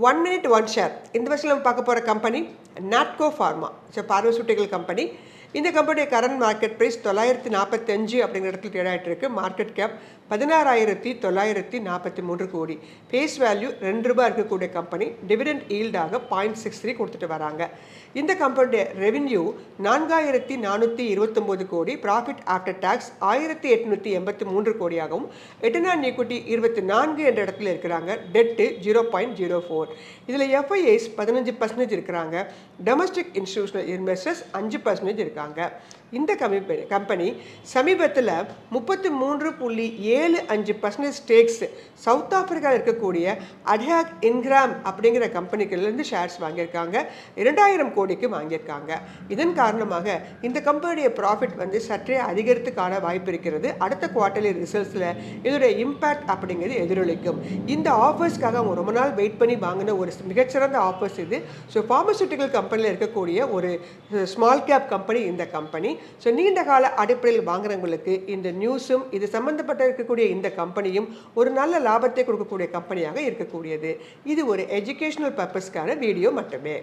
1 minute 1 share. இந்த வருஷம் நம்ம பார்க்க போகிற company Natco pharma. Pharmaceutical company. இந்த கம்பெனியோட கரண்ட் மார்க்கெட் ப்ரைஸ் 945 அப்படிங்கிற இடத்துல ட்ரேட் ஆகிட்டு இருக்கு. மார்க்கெட் கேப் 16,943 கோடி. ஃபேஸ் வேல்யூ ₹2 இருக்கக்கூடிய கம்பெனி. டிவிடெண்ட் ஈல்டாக 0.63 கொடுத்துட்டு வராங்க. இந்த கம்பெனியோட ரெவென்யூ 4,429 கோடி. ப்ராஃபிட் ஆஃப்டர் டாக்ஸ் 1,883 கோடியாகவும் ரிட்டர்ன் ஆன் ஈக்விட்டி 24 என்ற இடத்துல இருக்கிறாங்க. டெட்டு 0.04. இதில் எஃப்ஐஐஸ் 15% இருக்கிறாங்க. டொமஸ்டிக் இன்ஸ்டிடியூஷனல் இன்வெஸ்டர்ஸ் 5% இருக்காங்க. இந்த கம்பெனி சமீபத்தில் 33.75% ஸ்டேக்ஸ் சவுத் ஆப்பிரிக்காவில் இருக்கக்கூடிய அட்ஹாக் இன்கிராம் அப்படிங்கிற கம்பெனிகளிலிருந்து ஷேர்ஸ் வாங்கியிருக்காங்க. 2000 கோடிக்கு வாங்கியிருக்காங்க. இதன் காரணமாக இந்த கம்பெனியுடைய ப்ராஃபிட் சற்றே அதிகரித்துக்கான வாய்ப்பு இருக்கிறது. அடுத்த குவார்ட்டர்லி ரிசல்ட்ஸில் இதோடைய இம்பேக்ட் அப்படிங்கிறது எதிரொலிக்கும். இந்த ஆஃபர்ஸ்க்காக அவங்க ரொம்ப நாள் வெயிட் பண்ணி வாங்கின ஒரு மிகச்சிறந்த ஆஃபர்ஸ் இது. ஸோ ஃபார்மசூட்டிக்கல் கம்பெனியில் இருக்கக்கூடிய ஒரு ஸ்மால் கேப் கம்பெனி இந்த கம்பெனி. ஸோ நீண்ட கால அடிப்படையில் வாங்குறவங்களுக்கு இந்த நியூஸும் இது சம்மந்தப்பட்ட இருக்கக்கூடிய இந்த கம்பெனியும் ஒரு நல்ல லாபத்தை கொடுக்கக்கூடிய கம்பெனியாக இருக்கக்கூடியது. இது ஒரு எஜுகேஷனல் பர்பஸ்க்கான வீடியோ மட்டுமே.